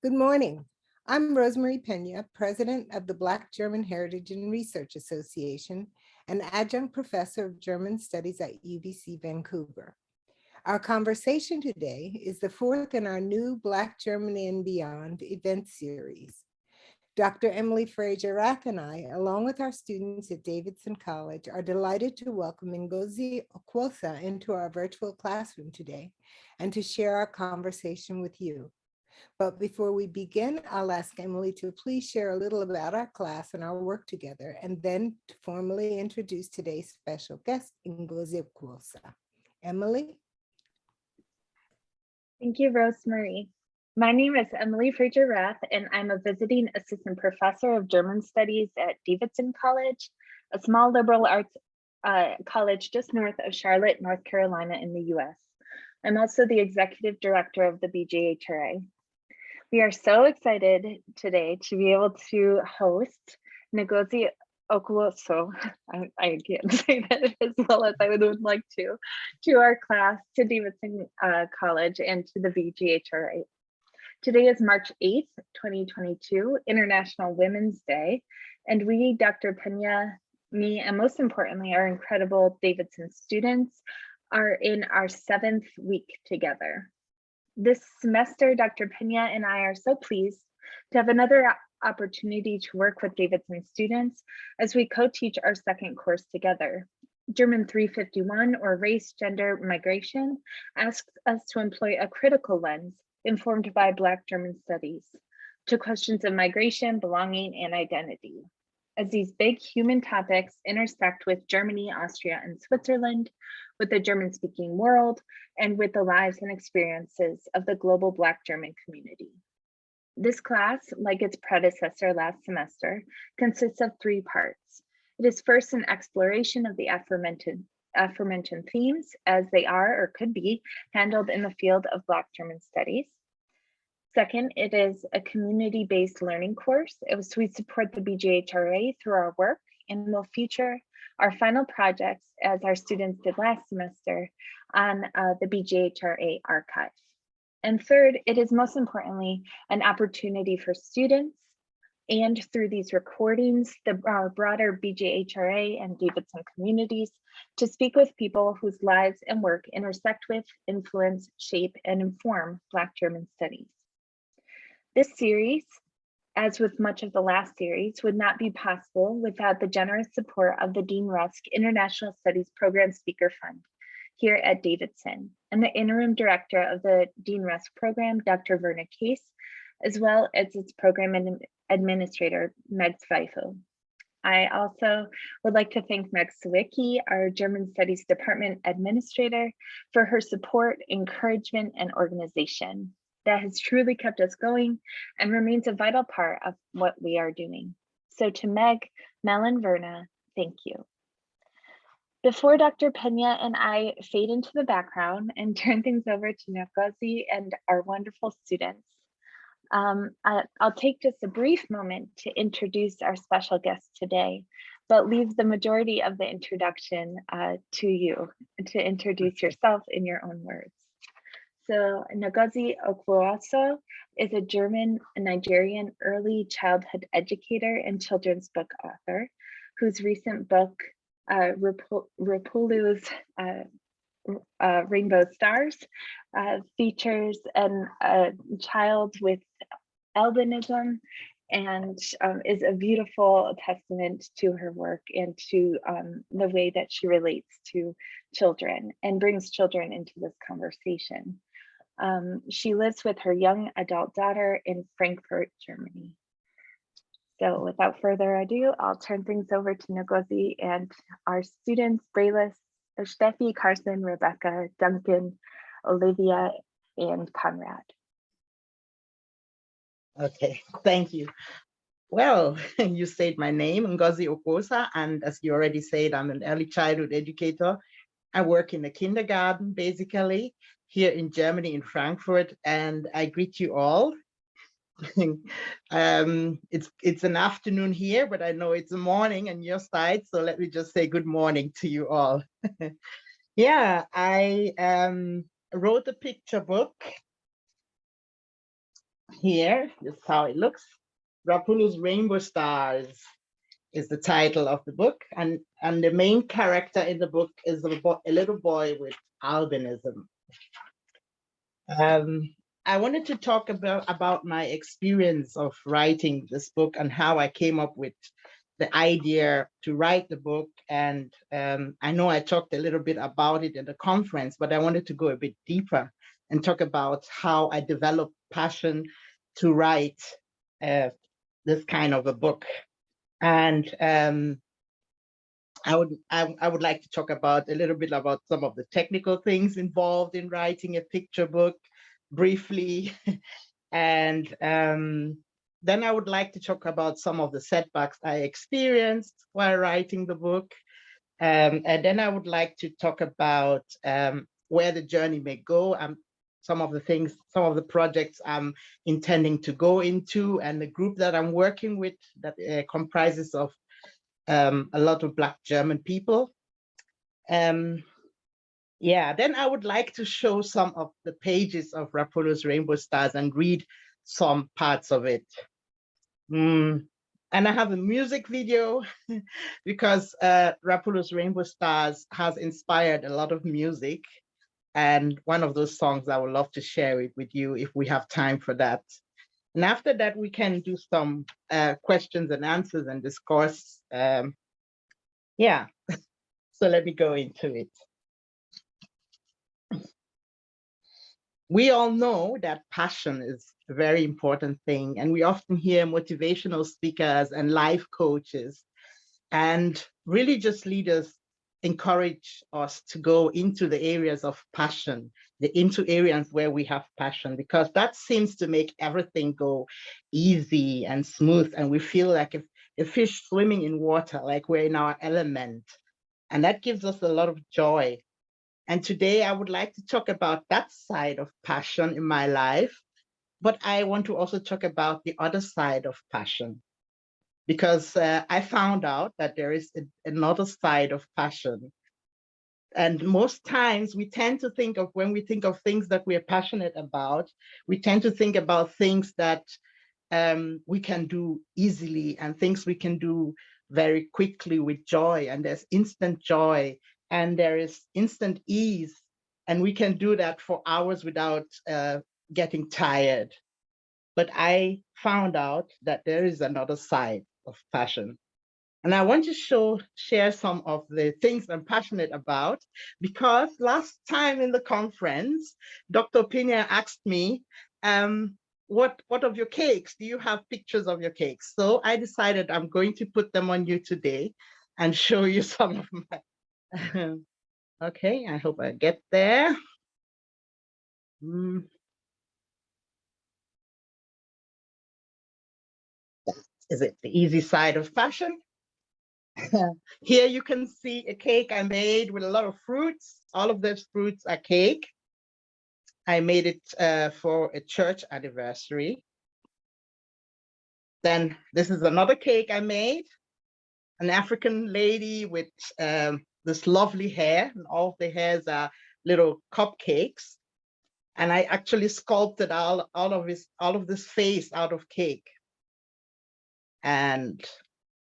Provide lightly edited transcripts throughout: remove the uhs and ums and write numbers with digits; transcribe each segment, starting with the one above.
Good morning. I'm Rosemary Pena, President of the Black German Heritage and Research Association and adjunct professor of German Studies at UBC Vancouver. Our conversation today is the fourth in our new Black Germany and Beyond event series. Dr. Emily Fraser-Rath and I, along with our students at Davidson College, are delighted to welcome Ngozi Okwuosa into our virtual classroom today and to share our conversation with you. But before we begin, I'll ask Emily to please share a little about our class and our work together, and then to formally introduce today's special guest, Ngozi Okwuosa. Emily? Thank you, Rosemary. My name is Emily Fraser-Rath, and I'm a visiting assistant professor of German studies at Davidson College, a small liberal arts college just north of Charlotte, North Carolina in the US. I'm also the executive director of the BJHRA. We are so excited today to be able to host Ngozi Okwuosa, I can't say that as well as I would like to our class, to Davidson College and to the BJHRA. Today is March 8th, 2022, International Women's Day, and we, Dr. Pena, me, and most importantly, our incredible Davidson students are in our 7th week together. This semester, Dr. Pena and I are so pleased to have another opportunity to work with Davidson students as we co-teach our second course together. German 351, or Race, Gender, Migration, asks us to employ a critical lens informed by Black German studies to questions of migration, belonging, and identity. As these big human topics intersect with Germany, Austria, and Switzerland, with the German-speaking world, and with the lives and experiences of the global Black German community. This class, like its predecessor last semester, consists of 3 parts. It is first an exploration of the aforementioned themes as they are or could be handled in the field of Black German studies. Second, it is a community-based learning course. We support the BJHRA through our work and will feature our final projects, as our students did last semester, on the BJHRA archive. And third, it is most importantly an opportunity for students, and through these recordings, our broader BJHRA and Davidson communities, to speak with people whose lives and work intersect with, influence, shape, and inform Black German studies. This series, as with much of the last series, would not be possible without the generous support of the Dean Rusk International Studies Program Speaker Fund here at Davidson, and the interim director of the Dean Rusk program, Dr. Verna Case, as well as its program administrator, Meg Zweifel. I also would like to thank Meg Sawicki, our German Studies Department administrator, for her support, encouragement, and organization. That has truly kept us going and remains a vital part of what we are doing. So to Meg, Mel, and Verna, thank you. Before Dr. Pena and I fade into the background and turn things over to Ngozi and our wonderful students, I'll take just a brief moment to introduce our special guest today, but leave the majority of the introduction to you to introduce yourself in your own words. So Ngozi Okwuosa is a German-Nigerian early childhood educator and children's book author, whose recent book, Rapulu's Rainbow Stars, features a child with albinism and is a beautiful testament to her work and to the way that she relates to children and brings children into this conversation. She lives with her young adult daughter in Frankfurt, Germany. So without further ado, I'll turn things over to Ngozi and our students, Braylis, Steffi, Carson, Rebecca, Duncan, Olivia, and Conrad. Okay, thank you. Well, you said my name, Ngozi Okwuosa, and as you already said, I'm an early childhood educator. I work in the kindergarten, basically, here in Germany, in Frankfurt, and I greet you all. It's an afternoon here, but I know it's a morning on your side, so let me just say good morning to you all. Yeah, I wrote a picture book Here, this is how it looks. Rapulu's Rainbow Stars is the title of the book. And the main character in the book is a little boy with albinism. I wanted to talk about my experience of writing this book and how I came up with the idea to write the book. And I know I talked a little bit about it in the conference, but I wanted to go a bit deeper and talk about how I developed passion to write this kind of a book. And I would like to talk about a little bit about some of the technical things involved in writing a picture book briefly. And then I would like to talk about some of the setbacks I experienced while writing the book. And then I would like to talk about where the journey may go, some of the projects I'm intending to go into, and the group that I'm working with that comprises of a lot of Black German people. Yeah, then I would like to show some of the pages of Rapulu's Rainbow Stars and read some parts of it. And I have a music video because Rapulu's Rainbow Stars has inspired a lot of music. And one of those songs I would love to share it with you if we have time for that. And after that, we can do some questions and answers and discourse. Yeah, so let me go into it. We all know that passion is a very important thing, and we often hear motivational speakers and life coaches and religious leaders encourage us to go into the areas of passion, into areas where we have passion, because that seems to make everything go easy and smooth, and we feel like a fish swimming in water, like we're in our element, and that gives us a lot of joy. And today I would like to talk about that side of passion in my life, but I want to also talk about the other side of passion, because I found out that there is another side of passion. And most times we tend to think of, when we think of things that we're passionate about, we tend to think about things that we can do easily and things we can do very quickly with joy. And there's instant joy and there is instant ease. And we can do that for hours without getting tired. But I found out that there is another side of passion. And I want to share some of the things I'm passionate about, because last time in the conference, Dr. Pena asked me, what of your cakes? Do you have pictures of your cakes? So I decided I'm going to put them on you today and show you some of my, okay, I hope I get there. Is it the easy side of passion? Here you can see a cake I made with a lot of fruits. All of those fruits are cake. I made it for a church anniversary. Then this is another cake I made. An African lady with this lovely hair, and all of the hairs are little cupcakes. And I actually sculpted all of this face out of cake. And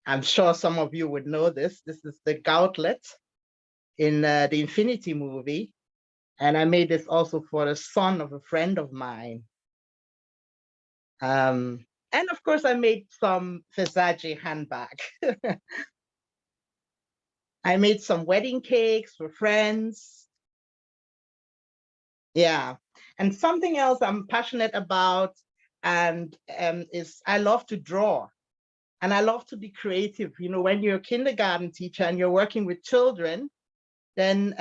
I'm sure some of you would know this. This is the gauntlet in the Infinity movie. And I made this also for the son of a friend of mine. And of course, I made some Versace handbag. I made some wedding cakes for friends. Yeah, and something else I'm passionate about and is I love to draw. And I love to be creative. You know, when you're a kindergarten teacher and you're working with children, then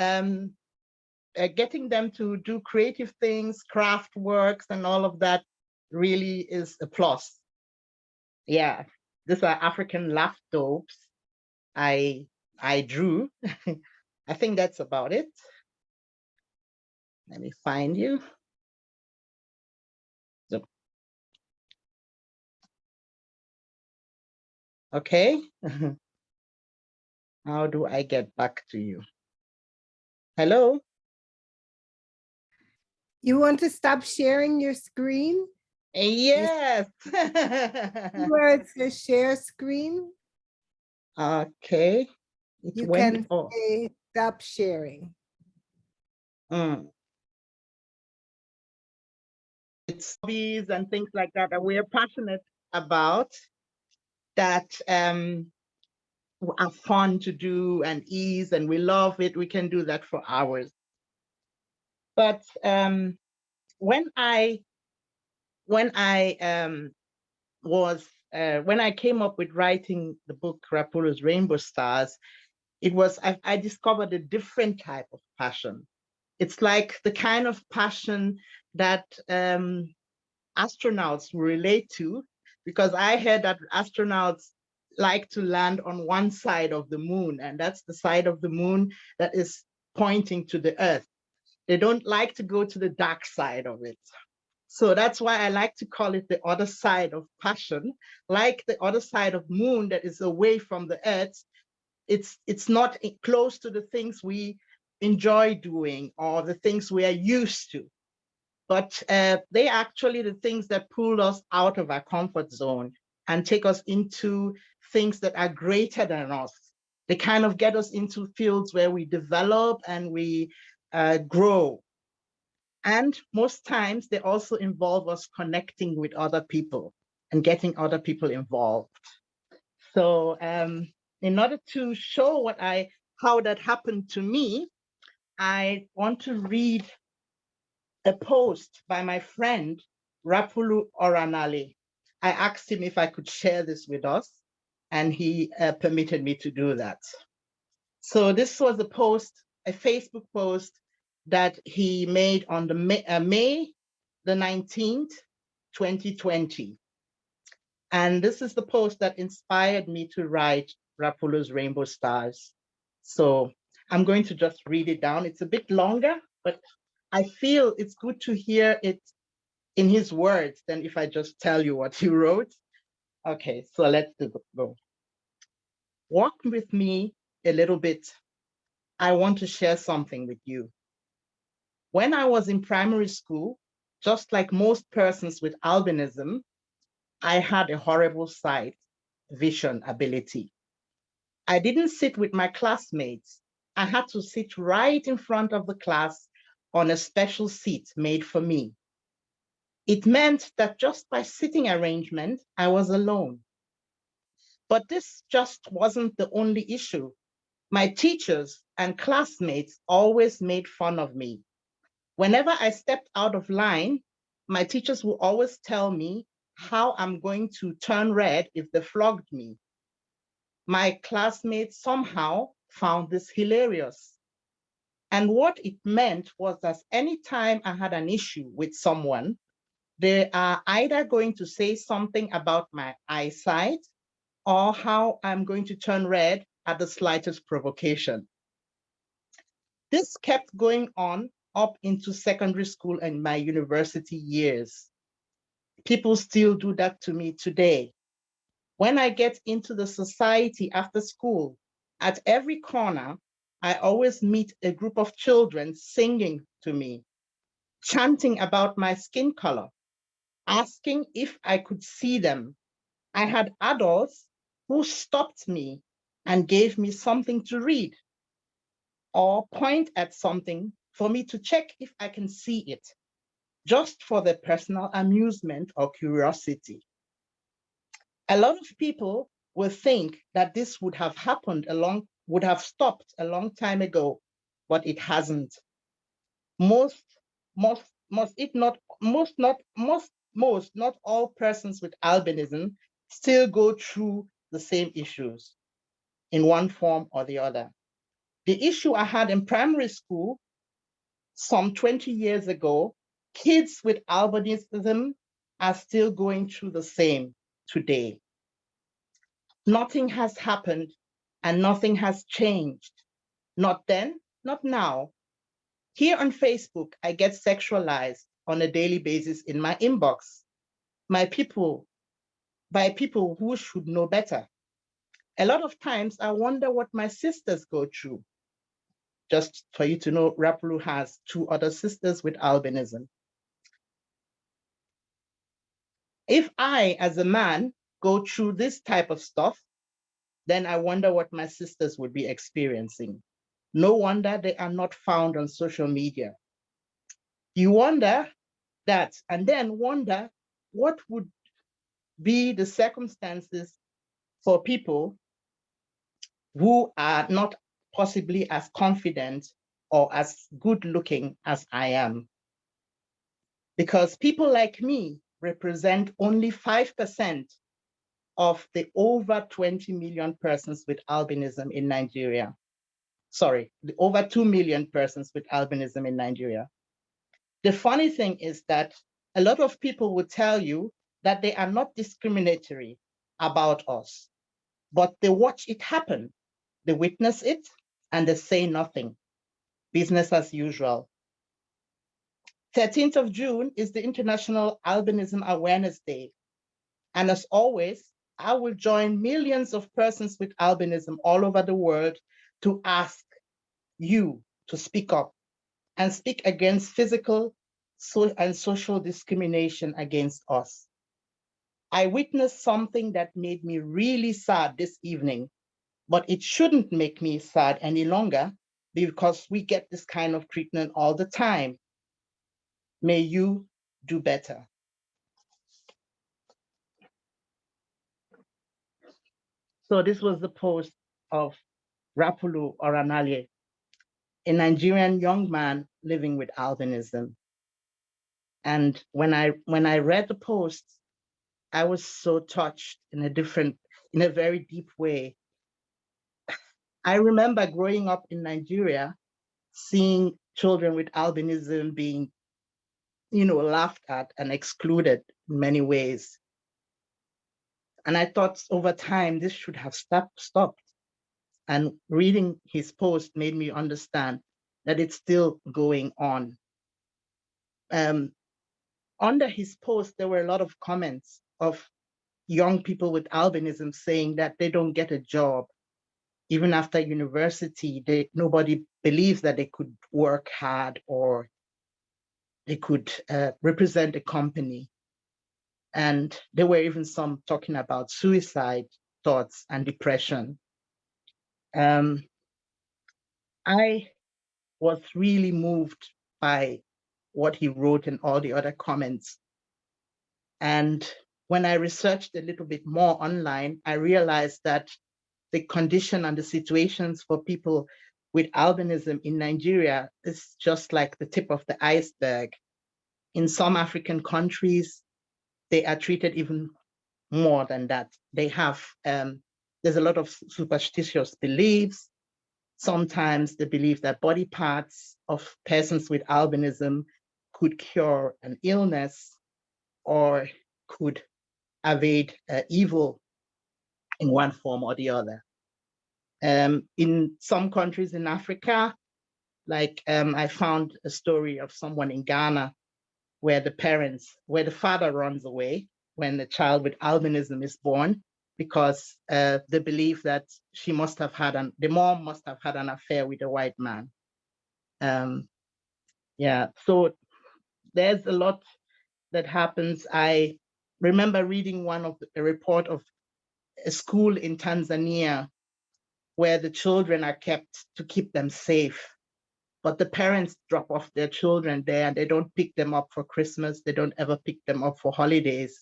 getting them to do creative things, craft works, and all of that really is a plus. Yeah, these are African laptops I drew. I think that's about it. Let me find you. So, okay. How do I get back to you? Hello? You want to stop sharing your screen? Yes. Where it says share screen, Okay. It you went can off. say stop sharing. It's hobbies and things like that that we're passionate about that are fun to do and ease, and we love it. We can do that for hours. But when I when I came up with writing the book Rapulu's Rainbow Stars, I discovered a different type of passion. It's like the kind of passion that astronauts relate to, because I heard that astronauts like to land on one side of the moon, and that's the side of the moon that is pointing to the Earth. They don't like to go to the dark side of it. So that's why I like to call it the other side of passion, like the other side of moon that is away from the Earth. It's not close to the things we enjoy doing or the things we are used to. But they are actually the things that pull us out of our comfort zone and take us into things that are greater than us. They kind of get us into fields where we develop and we grow. And most times they also involve us connecting with other people and getting other people involved. So in order to show how that happened to me, I want to read a post by my friend, Rapulu Oranale. I asked him if I could share this with us, and he permitted me to do that. So this was a Facebook post that he made on the May the 19th, 2020. And this is the post that inspired me to write Rapulu's Rainbow Stars. So I'm going to just read it down. It's a bit longer, but I feel it's good to hear it in his words than if I just tell you what he wrote. Okay, so let's go. Walk with me a little bit. I want to share something with you. When I was in primary school, just like most persons with albinism, I had a horrible sight vision ability. I didn't sit with my classmates. I had to sit right in front of the class on a special seat made for me. It meant that just by sitting arrangement, I was alone. But this just wasn't the only issue. My teachers and classmates always made fun of me. Whenever I stepped out of line, my teachers would always tell me how I'm going to turn red if they flogged me. My classmates somehow found this hilarious. And what it meant was that anytime I had an issue with someone, they are either going to say something about my eyesight or how I'm going to turn red at the slightest provocation. This kept going on up into secondary school and my university years. People still do that to me today. When I get into the society after school, at every corner, I always meet a group of children singing to me, chanting about my skin color, asking if I could see them. I had adults who stopped me and gave me something to read or point at something for me to check if I can see it, just for their personal amusement or curiosity. A lot of people will think that this would have stopped a long time ago, but it hasn't. Most, if not, not all persons with albinism still go through the same issues in one form or the other. The issue I had in primary school some 20 years ago, kids with albinism are still going through the same today. Nothing has happened and nothing has changed. Not then, not now. Here on Facebook, I get sexualized on a daily basis in my inbox by people who should know better. A lot of times I wonder what my sisters go through. Just for you to know, Rapulu has 2 other sisters with albinism. If I, as a man, go through this type of stuff, then I wonder what my sisters would be experiencing. No wonder they are not found on social media. You wonder that, and then wonder what would be the circumstances for people who are not possibly as confident or as good looking as I am. Because people like me represent only 5% of the over 20 million persons with albinism in Nigeria. Sorry, the over 2 million persons with albinism in Nigeria. The funny thing is that a lot of people will tell you that they are not discriminatory about us, but they watch it happen. They witness it and they say nothing. Business as usual. 13th of June is the International Albinism Awareness Day. And as always, I will join millions of persons with albinism all over the world to ask you to speak up and speak against physical and social discrimination against us. I witnessed something that made me really sad this evening, but it shouldn't make me sad any longer because we get this kind of treatment all the time. May you do better. So this was the post of Rapulu Oranale, a Nigerian young man living with albinism. And when I read the post, I was so touched in a very deep way. I remember growing up in Nigeria, seeing children with albinism being, laughed at and excluded in many ways. And I thought over time, this should have stopped. And reading his post made me understand that it's still going on. Under his post, there were a lot of comments of young people with albinism saying that they don't get a job. Even after university, nobody believes that they could work hard or they could represent a company. And there were even some talking about suicide thoughts and depression. I was really moved by what he wrote and all the other comments. And when I researched a little bit more online, I realized that the condition and the situations for people with albinism in Nigeria is just like the tip of the iceberg. In some African countries, they are treated even more than that. They have, there's a lot of superstitious beliefs. Sometimes they believe that body parts of persons with albinism could cure an illness or could evade evil in one form or the other. In some countries in Africa, like I found a story of someone in Ghana where the father runs away when the child with albinism is born because they believe that the mom must have had an affair with a white man. So there's a lot that happens. I remember reading a report of a school in Tanzania where the children are kept to keep them safe. But the parents drop off their children there and they don't pick them up for Christmas. They don't ever pick them up for holidays.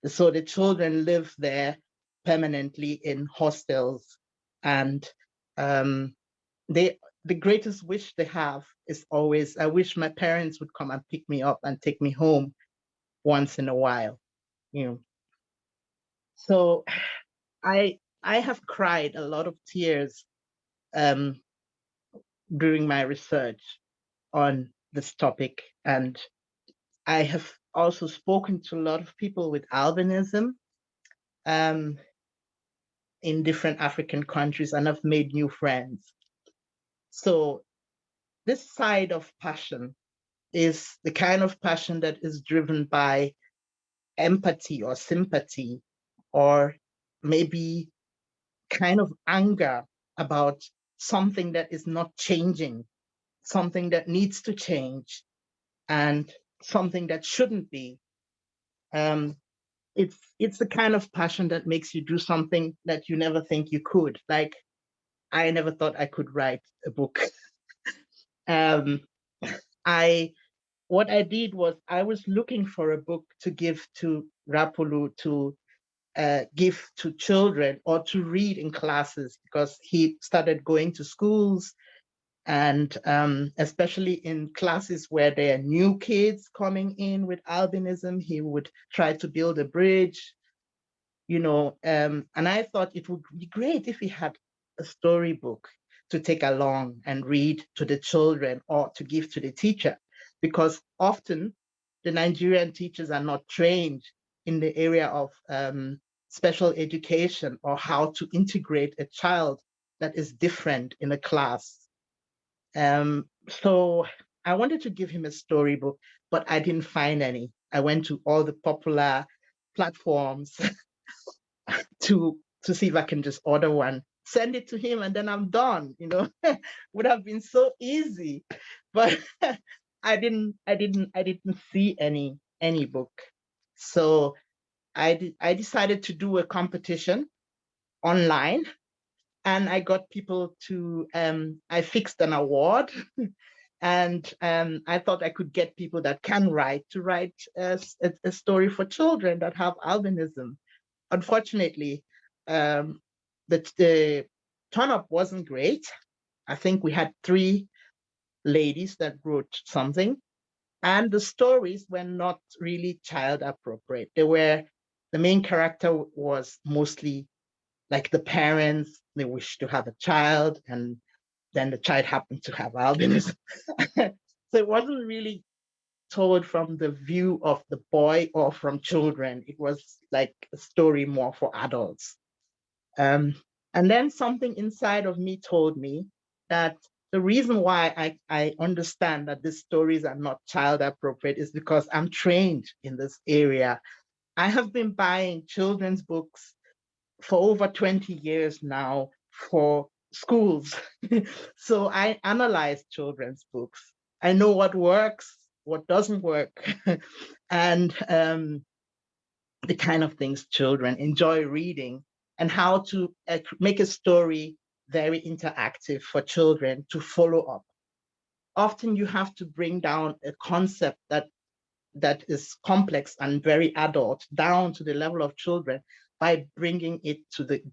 So the children live there permanently in hostels. And the greatest wish they have is always, I wish my parents would come and pick me up and take me home once in a while. So I have cried a lot of tears during my research on this topic. And I have also spoken to a lot of people with albinism in different African countries, and I've made new friends. So this side of passion is the kind of passion that is driven by empathy or sympathy, or maybe kind of anger about something that is not changing, something that needs to change, and something that shouldn't be. it's the kind of passion that makes you do something that you never think you could. Like, I never thought I could write a book. What I did was I was looking for a book to give to Rapulu to give to children or to read in classes, because he started going to schools, and especially in classes where there are new kids coming in with albinism, he would try to build a bridge, and I thought it would be great if he had a storybook to take along and read to the children or to give to the teacher, because often the Nigerian teachers are not trained in the area of special education or how to integrate a child that is different in a class. So I wanted to give him a storybook, but I didn't find any. I went to all the popular platforms to see if I can just order one, send it to him, and then I'm done. Would have been so easy, but I didn't see any book. So I decided to do a competition online, and I got people to I fixed an award. And I thought I could get people that can write to write a story for children that have albinism. Unfortunately, the turn-up wasn't great. I think we had 3 ladies that wrote something, and the stories were not really child appropriate. The main character was mostly like the parents, they wished to have a child, and then the child happened to have albinism. So it wasn't really told from the view of the boy or from children. It was like a story more for adults. And then something inside of me told me that the reason why I understand that these stories are not child appropriate is because I'm trained in this area. I have been buying children's books for over 20 years now for schools. So I analyze children's books. I know what works, what doesn't work, and the kind of things children enjoy reading, and how to make a story very interactive for children to follow up. Often you have to bring down a concept that is complex and very adult down to the level of children by bringing it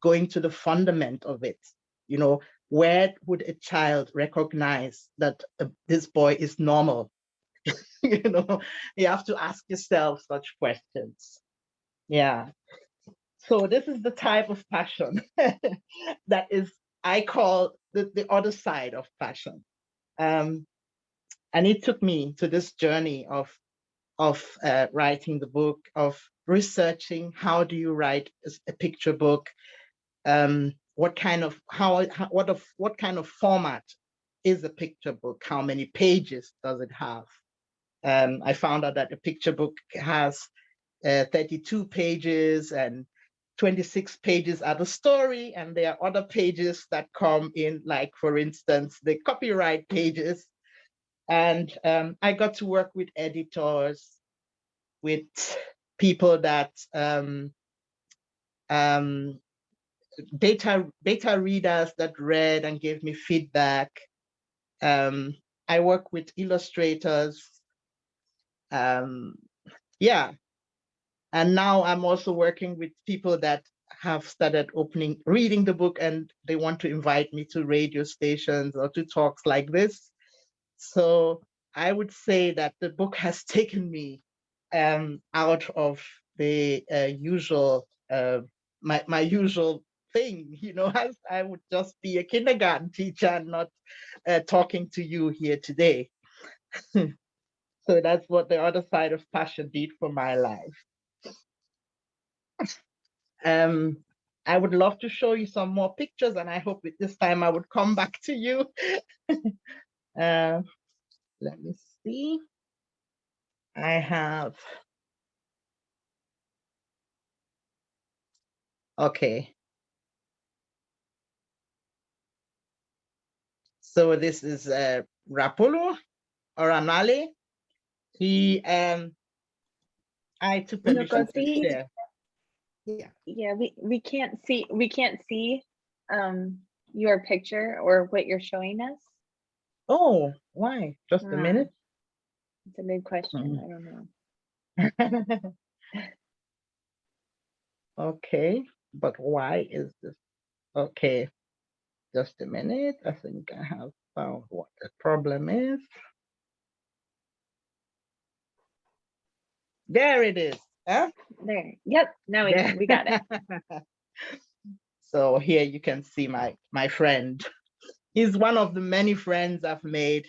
going to the fundament of it. Where would a child recognize that this boy is normal? You have to ask yourself such questions. Yeah. So this is the type of passion that I call the other side of passion. And it took me to this journey of writing the book, of researching how do you write a picture book, what kind of format is a picture book, how many pages does it have. I found out that a picture book has 32 pages, and 26 pages are the story, and there are other pages that come in, like, for instance, the copyright pages. And I got to work with editors, with people that beta readers that read and gave me feedback. I work with illustrators. Yeah. And now I'm also working with people that have started reading the book, and they want to invite me to radio stations or to talks like this. So I would say that the book has taken me out of the usual, my usual thing, as I would just be a kindergarten teacher and not talking to you here today. So that's what the other side of passion did for my life. I would love to show you some more pictures, and I hope with this time I would come back to you. Let me see. I have. Okay. So this is Rapulu or Anale. I took permission to share. Yeah. Yeah, we can't see your picture or what you're showing us. Oh, why? Just a minute. It's a big question. I don't know. Okay, but why is this? Okay, just a minute. I think I have found what the problem is. There it is. Huh? There. Yep. Now we got it. So here you can see my friend. He's one of the many friends I've made,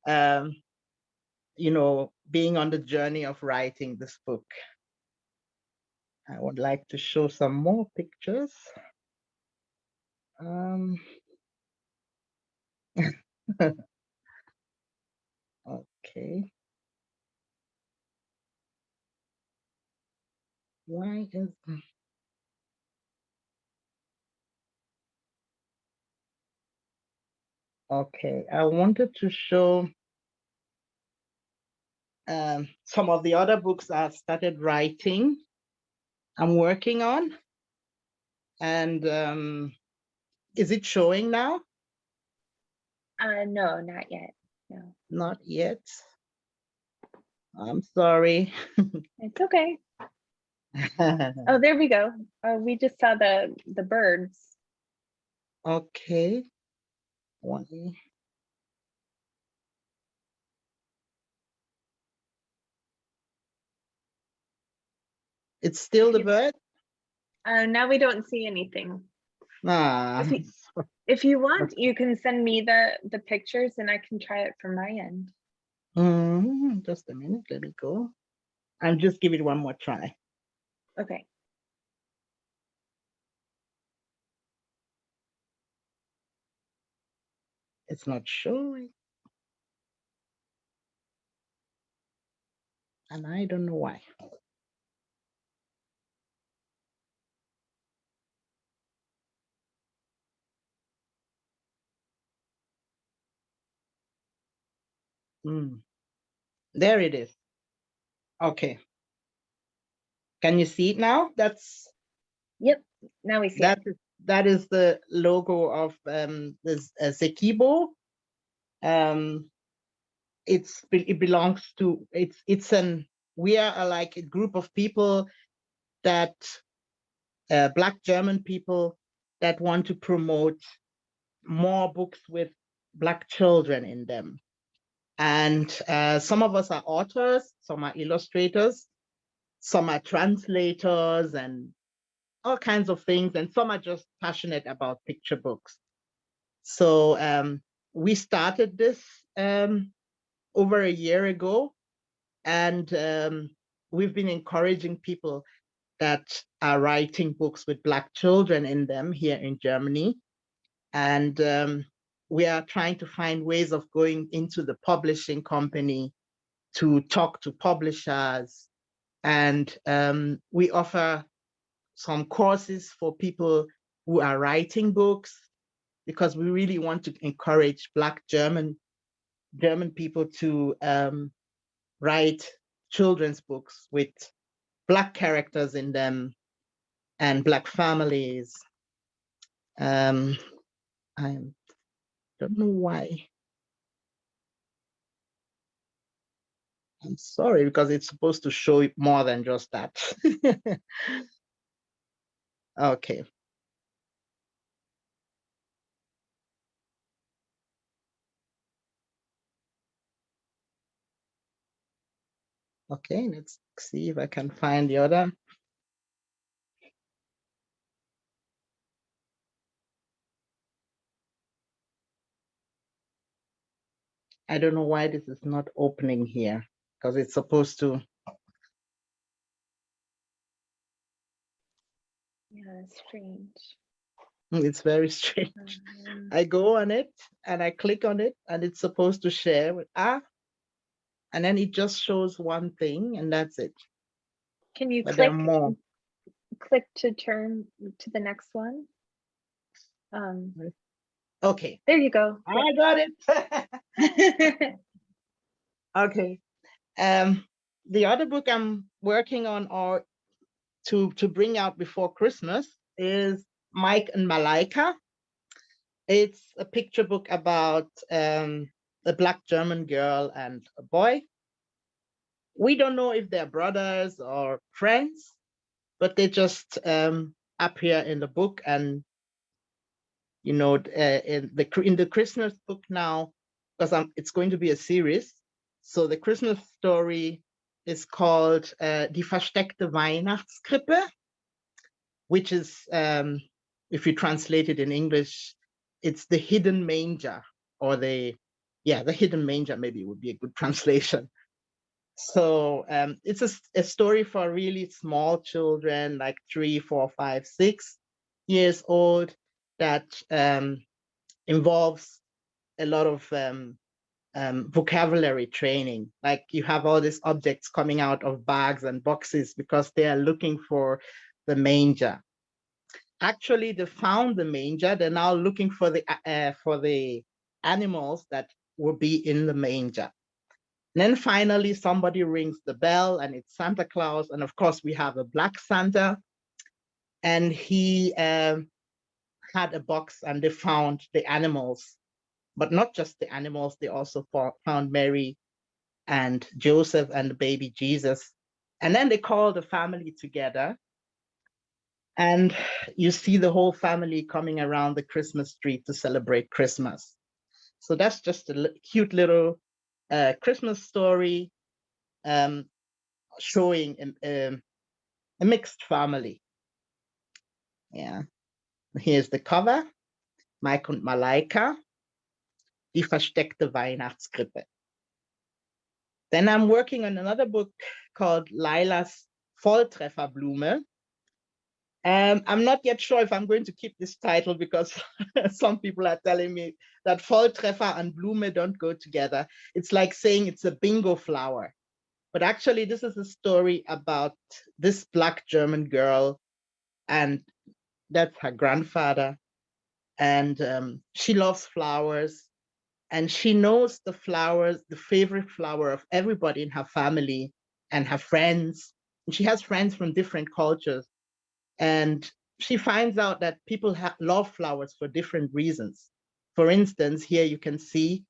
being on the journey of writing this book. I would like to show some more pictures. Okay. Why is okay? I wanted to show some of the other books I've started writing. I'm working on, and is it showing now? No, not yet. No. Not yet. I'm sorry. It's okay. Oh, there we go. Oh, we just saw the birds. Okay. It's still the bird? Now we don't see anything. Ah. If you want, you can send me the pictures and I can try it from my end. Just a minute, let me go. And just give it one more try. Okay. It's not showing. And I don't know why. There it is. Okay. Can you see it now? Yep. Now we see that it. is that is the logo of this Zekibo. It belongs to we are like a group of people that Black German people that want to promote more books with Black children in them. And some of us are authors, some are illustrators, some are translators and all kinds of things, and some are just passionate about picture books. So we started this over a year ago, and we've been encouraging people that are writing books with Black children in them here in Germany. And we are trying to find ways of going into the publishing company to talk to publishers. And we offer some courses for people who are writing books, because we really want to encourage Black German people to write children's books with Black characters in them and Black families. I don't know why. I'm sorry, because it's supposed to show more than just that. Okay. Okay, let's see if I can find the other. I don't know why this is not opening here, because it's supposed to. Yeah, it's strange. It's very strange. I go on it and I click on it and it's supposed to share with and then it just shows one thing and that's it. Can you But there are click more. to turn to the next one? Okay. There you go. I got it. Okay. The other book I'm working on to bring out before Christmas is Mike and Malaika. It's a picture book about a Black German girl and a boy. We don't know if they're brothers or friends, but they just appear in the book. And you know, in the Christmas book now, because it's going to be a series. So the Christmas story is called Die versteckte Weihnachtskrippe, which is, if you translate it in English, it's the hidden manger, or the hidden manger maybe would be a good translation. So it's a story for really small children, like 3, 4, 5, 6 years old, that involves a lot of vocabulary training. Like you have all these objects coming out of bags and boxes because they are looking for the manger. Actually, they found the manger. They're now looking for the animals that will be in the manger. And then finally, somebody rings the bell, and it's Santa Claus. And of course, we have a black Santa, and he had a box, and they found the animals, but not just the animals. They also found Mary and Joseph and the baby Jesus. And then they called the family together, and you see the whole family coming around the Christmas tree to celebrate Christmas. So that's just a cute little Christmas story showing a mixed family. Yeah. Here's the cover. Mike und Malaika, Die versteckte Weihnachtskrippe. Then I'm working on another book called Laila's Volltrefferblume. I'm not yet sure if I'm going to keep this title, because some people are telling me that Volltreffer and Blume don't go together. It's like saying it's a bingo flower. But actually, this is a story about this Black German girl, and that's her grandfather. And she loves flowers, and she knows the flowers, the favorite flower of everybody in her family and her friends. And she has friends from different cultures. And she finds out that people love flowers for different reasons. For instance, here you can see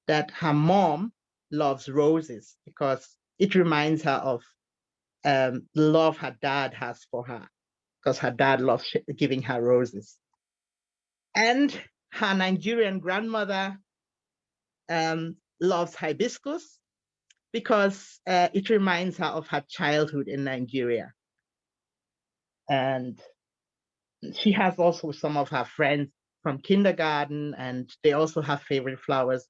that her mom loves roses because it reminds her of the love her dad has for her, because her dad loves giving her roses. And her Nigerian grandmother loves hibiscus because it reminds her of her childhood in Nigeria. And she has also some of her friends from kindergarten, and they also have favorite flowers.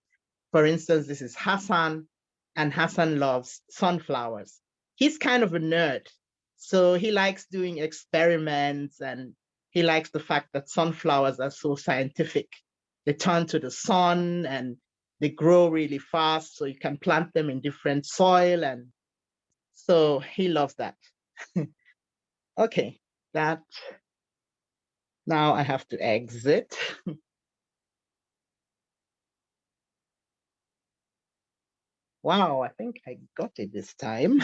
For instance, this is Hassan, and Hassan loves sunflowers. He's kind of a nerd, so he likes doing experiments, and he likes the fact that sunflowers are so scientific. They turn to the sun and they grow really fast, so you can plant them in different soil, and so he loves that. Okay, that now I have to exit. Wow, I think I got it this time.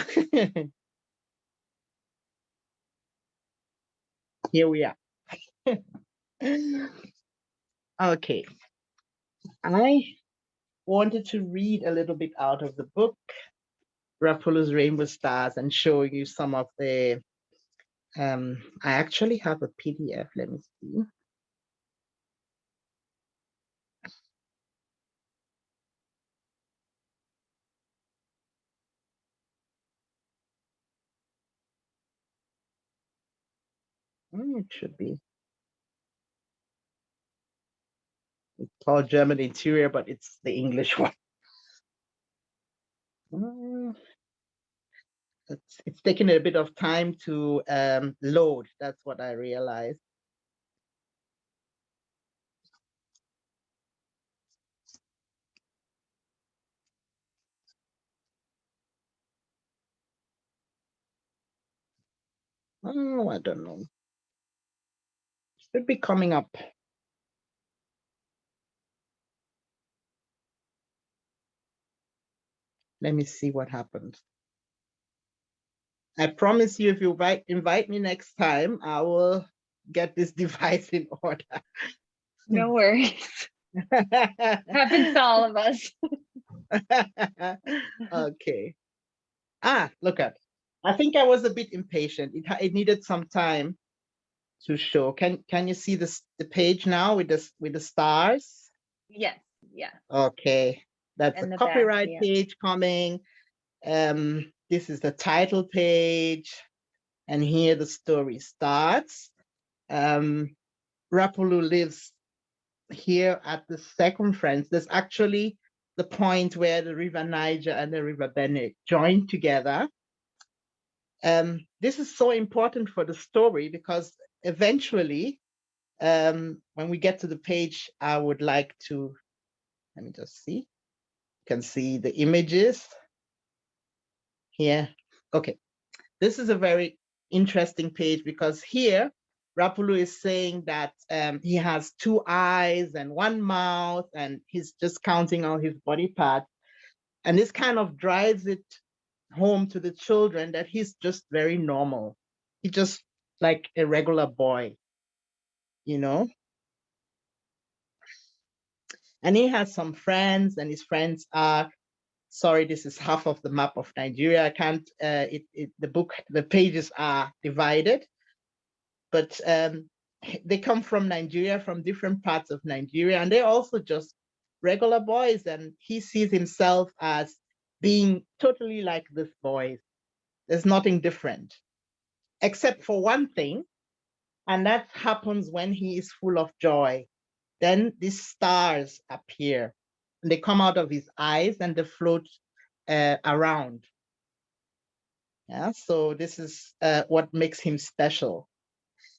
Here we are. Okay, I wanted to read a little bit out of the book, Rapulu's Rainbow Stars, and show you some of the, I actually have a PDF, let me see. It should be. It's called German Interior, but it's the English one. It's taking a bit of time to load. That's what I realized. Oh, I don't know. Should be coming up. Let me see what happened. I promise you, if you invite me next time, I will get this device in order. No worries. Happens to all of us. Okay. Look at. I think I was a bit impatient. It needed some time to show. Can you see the page now with the stars? Yes. Yeah. Okay, that's And a the back, copyright yeah. page coming. This is the title page, and here the story starts. Rapulu lives here at the circumference. There's actually the point where the River Niger and the River Benue join together. This is so important for the story because eventually, when we get to the page, I would like to, let me just see. You can see the images here. Okay, this is a very interesting page because here, Rapulu is saying that he has 2 eyes and 1 mouth, and he's just counting all his body parts. And this kind of drives it home to the children that he's just very normal. He's just like a regular boy, you know? And he has some friends, and his friends are, sorry, this is half of the map of Nigeria. I can't, the pages are divided, but they come from Nigeria, from different parts of Nigeria, and they're also just regular boys, and he sees himself as being totally like this boy. There's nothing different, except for one thing, and that happens when he is full of joy. Then these stars appear, and they come out of his eyes and they float around. Yeah, so this is what makes him special.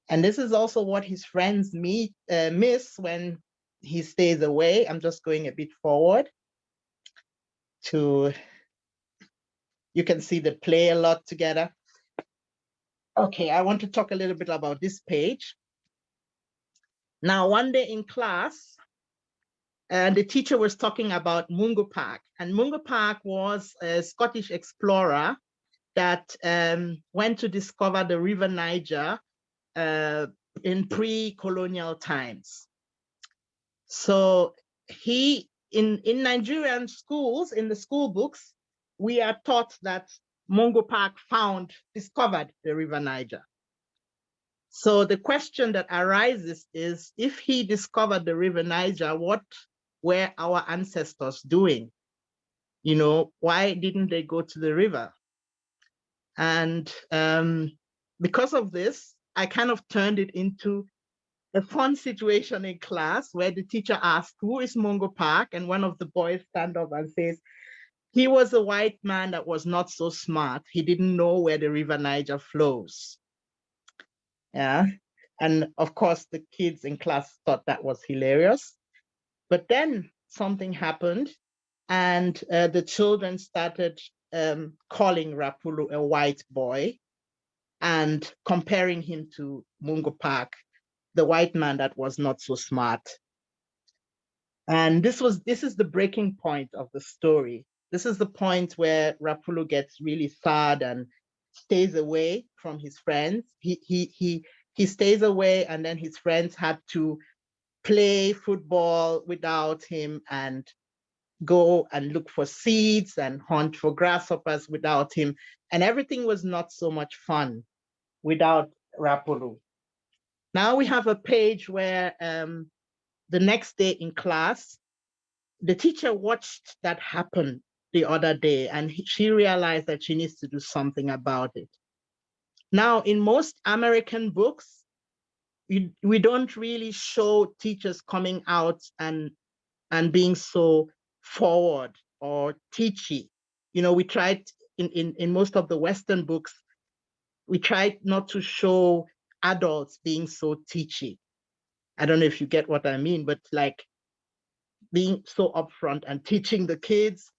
And this is also what his friends miss when he stays away. I'm just going a bit forward to, you can see they play a lot together. Okay, I want to talk a little bit about this page. Now, one day in class, the teacher was talking about Mungo Park. And Mungo Park was a Scottish explorer that went to discover the River Niger in pre-colonial times. So in Nigerian schools, in the school books, we are taught that Mungo Park discovered the River Niger. So the question that arises is, if he discovered the River Niger, what were our ancestors doing? You know, why didn't they go to the river? And because of this, I kind of turned it into a fun situation in class where the teacher asked, who is Mungo Park? And one of the boys stand up and says, he was a white man that was not so smart. He didn't know where the River Niger flows. Yeah. And of course, the kids in class thought that was hilarious. But then something happened, and the children started calling Rapulu a white boy and comparing him to Mungo Park, the white man that was not so smart. And this is the breaking point of the story. This is the point where Rapulu gets really sad and stays away from his friends. He stays away, and then his friends had to play football without him and go and look for seeds and hunt for grasshoppers without him. And everything was not so much fun without Rapulu. Now we have a page where the next day in class, the teacher watched that happen the other day, and she realized that she needs to do something about it. Now, in most American books, we don't really show teachers coming out and being so forward or teachy. You know, we tried in most of the Western books, we tried not to show adults being so teachy. I don't know if you get what I mean, but like being so upfront and teaching the kids.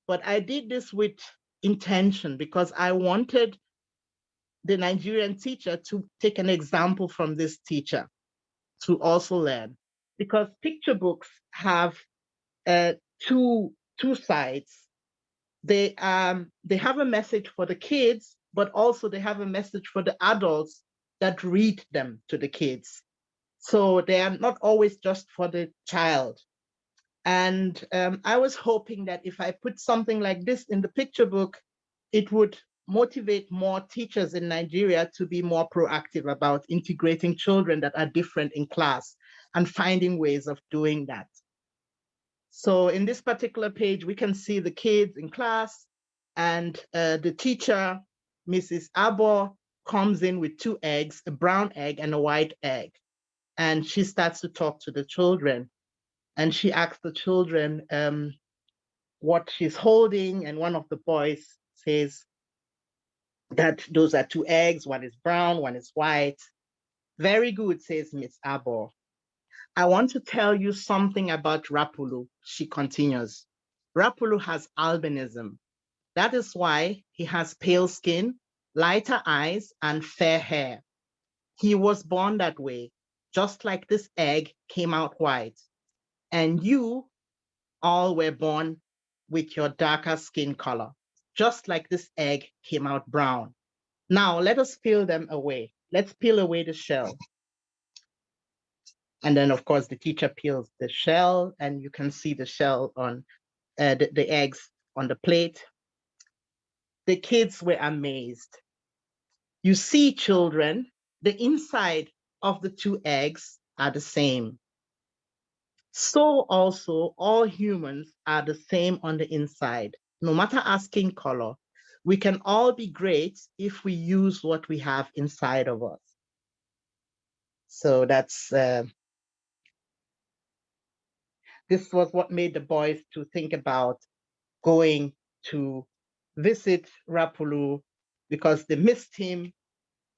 But I did this with intention because I wanted the Nigerian teacher to take an example from this teacher to also learn. Because picture books have two sides. They have a message for the kids, but also they have a message for the adults that read them to the kids. So they are not always just for the child. And I was hoping that if I put something like this in the picture book, it would motivate more teachers in Nigeria to be more proactive about integrating children that are different in class and finding ways of doing that. So in this particular page, we can see the kids in class, and the teacher, Mrs. Abo, comes in with 2 eggs, a brown egg and a white egg. And she starts to talk to the children. And she asks the children what she's holding. And one of the boys says that those are 2 eggs. One is brown, one is white. Very good, says Miss Abo. I want to tell you something about Rapulu, she continues. Rapulu has albinism. That is why he has pale skin, lighter eyes, and fair hair. He was born that way, just like this egg came out white. And you all were born with your darker skin color, just like this egg came out brown. Now let us peel them away. Let's peel away the shell. And then, of course, the teacher peels the shell, and you can see the shell on the eggs on the plate. The kids were amazed. You see, children, the inside of the 2 eggs are the same. So also, all humans are the same on the inside. No matter our skin color, we can all be great if we use what we have inside of us. So that's this was what made the boys to think about going to visit Rapulu because they missed him.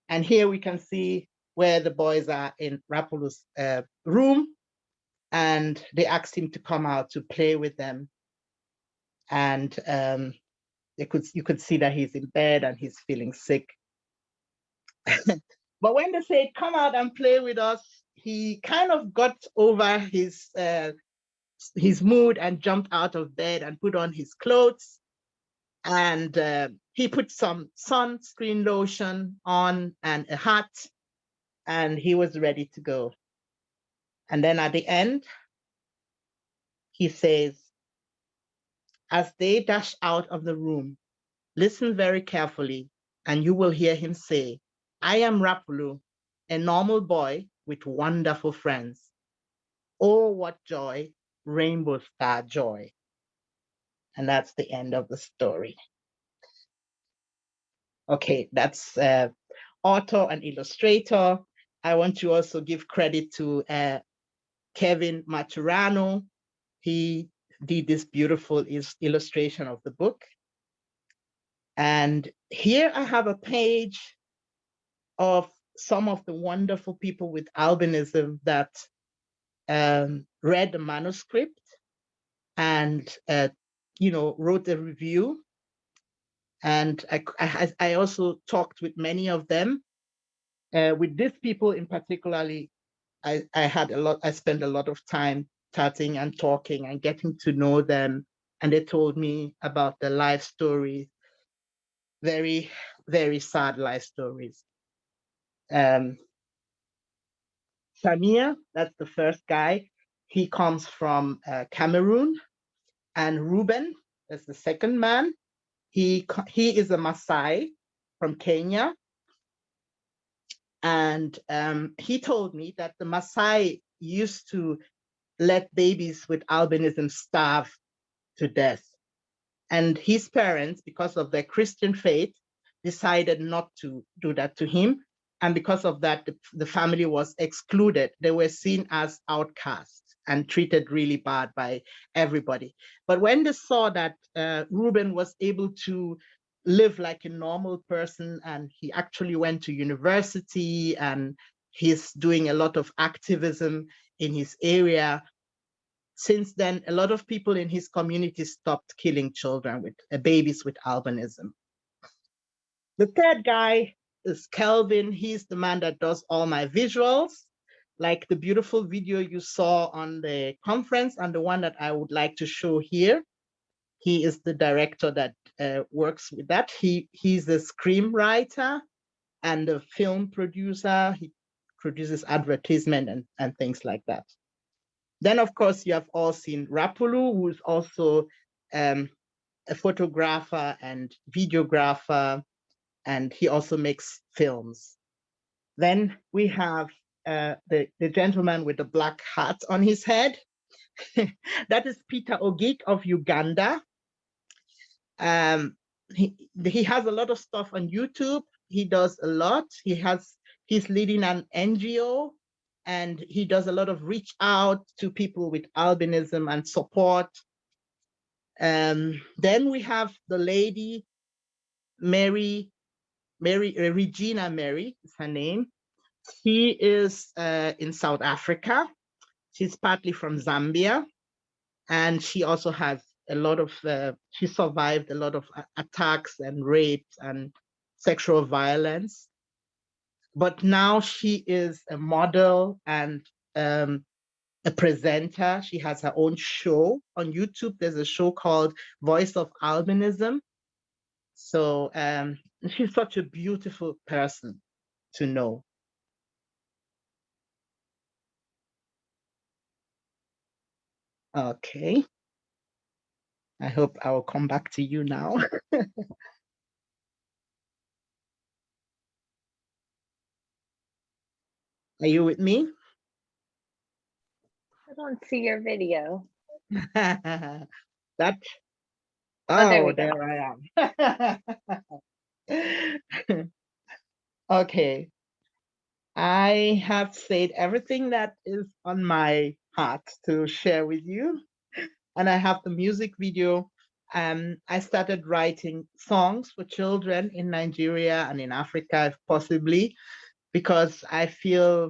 And here we can see where the boys are in Rapulu's room, and they asked him to come out to play with them. And you could see that he's in bed and he's feeling sick. But when they said, come out and play with us, he kind of got over his mood and jumped out of bed and put on his clothes. And he put some sunscreen lotion on and a hat, and he was ready to go. And then at the end, he says, as they dash out of the room, listen very carefully, and you will hear him say, I am Rapulu, a normal boy with wonderful friends. Oh, what joy, rainbow star joy. And that's the end of the story. Okay, that's author and illustrator. I want to also give credit to Kevin Maturano. He did this beautiful illustration of the book. And here I have a page of some of the wonderful people with albinism that read the manuscript and wrote a review. And I also talked with many of them. With these people in particularly, I spent a lot of time chatting and talking and getting to know them. And they told me about their life stories, very, very sad life stories. Samir, that's the first guy. He comes from Cameroon. And Ruben, that's the second man. He is a Maasai from Kenya. And he told me that the Maasai used to let babies with albinism starve to death. And his parents, because of their Christian faith, decided not to do that to him. And because of that, the family was excluded. They were seen as outcasts and treated really bad by everybody. But when they saw that Ruben was able to live like a normal person, and he actually went to university, and he's doing a lot of activism in his area, since then, a lot of people in his community stopped killing children with babies with albinism. The third guy is Kelvin. He's the man that does all my visuals, like the beautiful video you saw on the conference and the one that I would like to show here. He is the director that works with that. He's a screenwriter and a film producer. He produces advertisement and things like that. Then, of course, you have all seen Rapulu, who is also a photographer and videographer, and he also makes films. Then we have the gentleman with the black hat on his head. That is Peter Ogik of Uganda. He has a lot of stuff on YouTube. He does a lot. He's leading an NGO, and he does a lot of reach out to people with albinism and support. Then we have the lady, Regina Mary is her name. She is in South Africa. She's partly from Zambia, and she also has a lot of, she survived a lot of attacks and rapes and sexual violence. But now she is a model and a presenter. She has her own show on YouTube. There's a show called Voice of Albinism. So she's such a beautiful person to know. Okay. I hope I will come back to you now. Are you with me? I don't see your video. That, Oh, there there I am. Okay. I have said everything that is on my heart to share with you. And I have the music video. I started writing songs for children in Nigeria and in Africa, if possibly, because I feel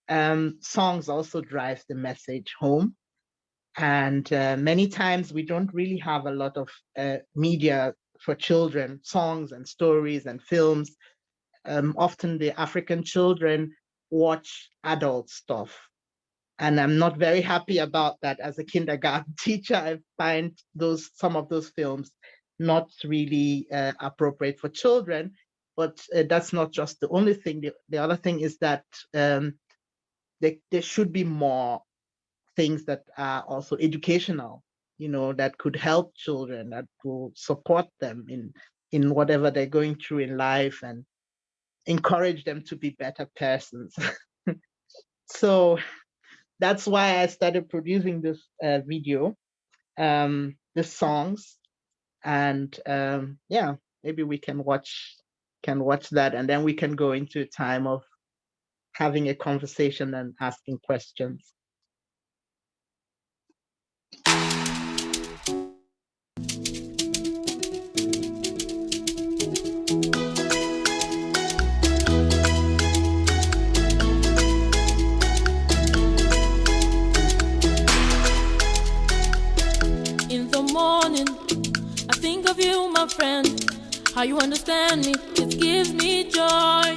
songs also drives the message home. And many times we don't really have a lot of media for children, songs and stories and films. Often the African children watch adult stuff. And I'm not very happy about that. As a kindergarten teacher, I find some of those films not really appropriate for children. But that's not just the only thing. The other thing is that there should be more things that are also educational, that could help children, that will support them in whatever they're going through in life and encourage them to be better persons. So that's why I started producing this video, the songs, and yeah, maybe we can watch that, and then we can go into a time of having a conversation and asking questions. Of you, my friend, how you understand me, it gives me joy.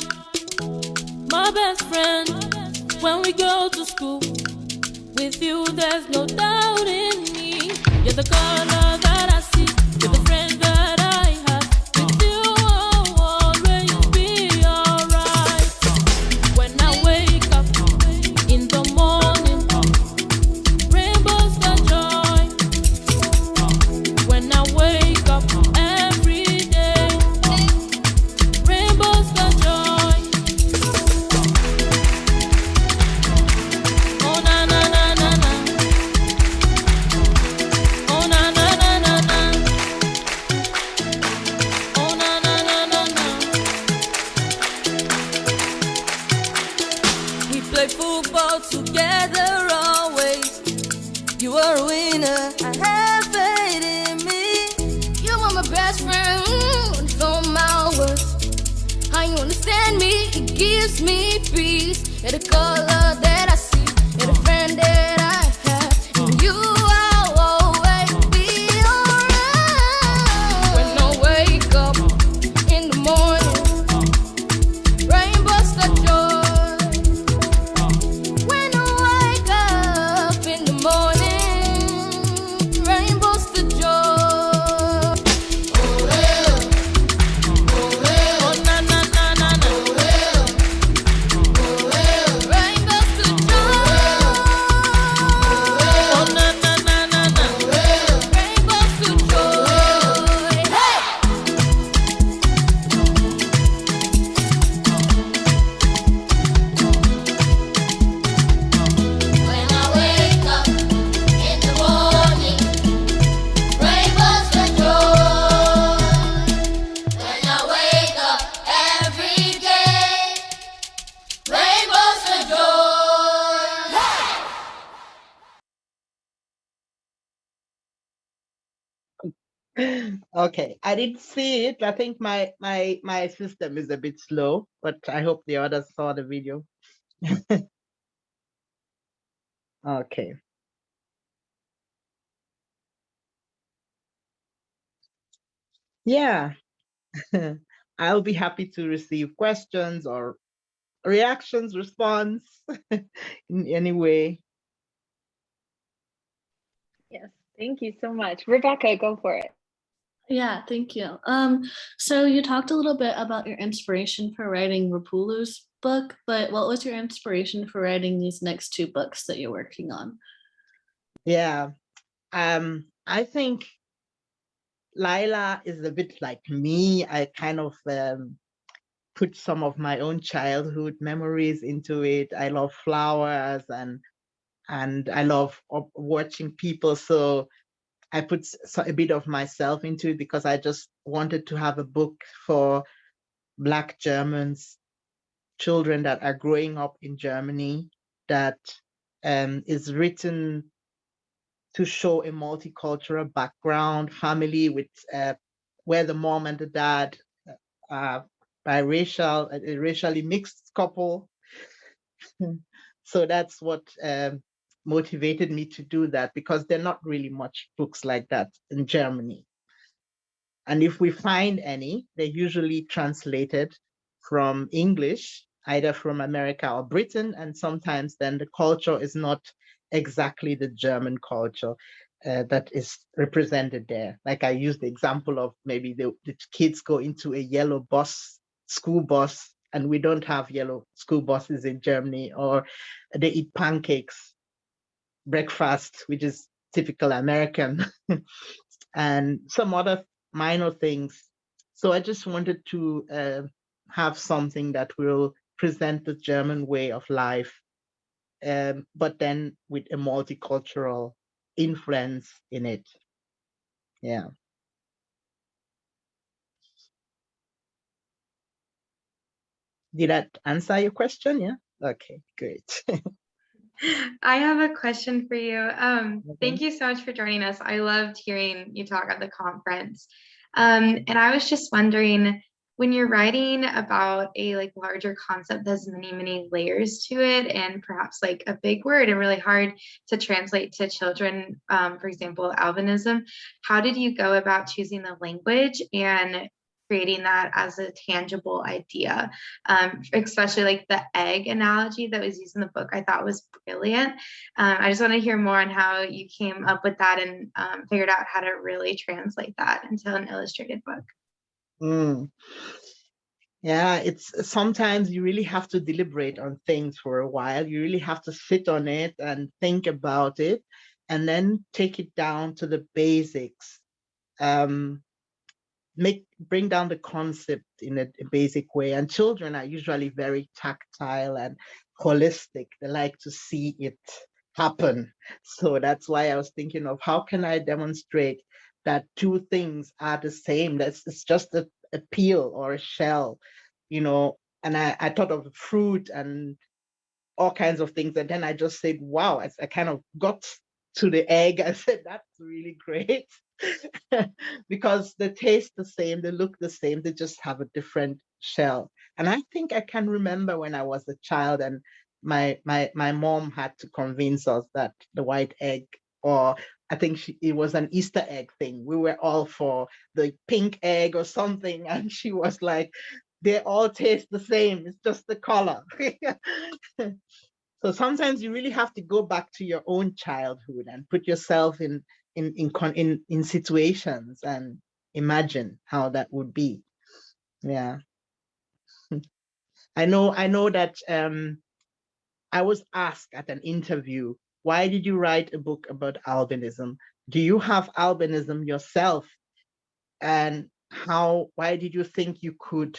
My best friend, when we go to school, with you there's no doubt in me. You're the color that I see, you're the friend that I have. With you I'll always be alright. When I wake up in the morning, rainbows are joy. When I wake up every day, rainbows are joy. Oh na na na na na. Oh na na na na na. Oh na na na na na. We play football together always. You are a winner. I have faith in me. You are my best friend. From my words, how you understand me, it gives me peace. You're the color that I see. You're the friend that I have. And you I'll always be alright. When I wake up in the morning, rainbows are joy. When I wake up in the morning, rainbows are joy. Okay, I didn't see it. I think my system is a bit slow, but I hope the others saw the video. Okay. Yeah. I'll be happy to receive questions or reactions, response in any way. Yes, thank you so much. Rebecca, go for it. Yeah, thank you. So you talked a little bit about your inspiration for writing Rapulu's book, but what was your inspiration for writing these next two books that you're working on? Yeah. I think Lila is a bit like me. I kind of put some of my own childhood memories into it. I love flowers and I love watching people. So I put a bit of myself into it because I just wanted to have a book for Black Germans, children that are growing up in Germany, that is written to show a multicultural background, family with where the mom and the dad are biracial, a racially mixed couple. So that's what motivated me to do that, because there are not really much books like that in Germany. And if we find any, they're usually translated from English, either from America or Britain, and sometimes then the culture is not exactly the German culture that is represented there. Like I used the example of maybe the kids go into a yellow bus, school bus, and we don't have yellow school buses in Germany, or they eat pancakes, breakfast, which is typical American, and some other minor things. So I just wanted to have something that will present the German way of life, but then with a multicultural influence in it. Yeah. Did that answer your question? Yeah. Okay, great. I have a question for you. Thank you so much for joining us. I loved hearing you talk at the conference. And I was just wondering, when you're writing about a larger concept that has many, many layers to it, and perhaps like a big word and really hard to translate to children, for example, albinism, how did you go about choosing the language and creating that as a tangible idea? Especially like the egg analogy that was used in the book, I thought was brilliant. I just want to hear more on how you came up with that and figured out how to really translate that into an illustrated book. Yeah, it's sometimes you really have to deliberate on things for a while. You really have to sit on it and think about it, and then take it down to the basics. Bring down the concept in a basic way. And children are usually very tactile and holistic. They like to see it happen. So that's why I was thinking of how can I demonstrate that two things are the same. It's just a peel or a shell, and I thought of fruit and all kinds of things. And then I just said, wow, I kind of got to the egg. I said, that's really great. Because they taste the same, they look the same, they just have a different shell. And I think I can remember when I was a child and my mom had to convince us that the white egg, or I think it was an Easter egg thing. We were all for the pink egg or something. And she was like, they all taste the same. It's just the color. So sometimes you really have to go back to your own childhood and put yourself in situations and imagine how that would be. Yeah. I know that I was asked at an interview, why did you write a book about albinism? Do you have albinism yourself? And why did you think you could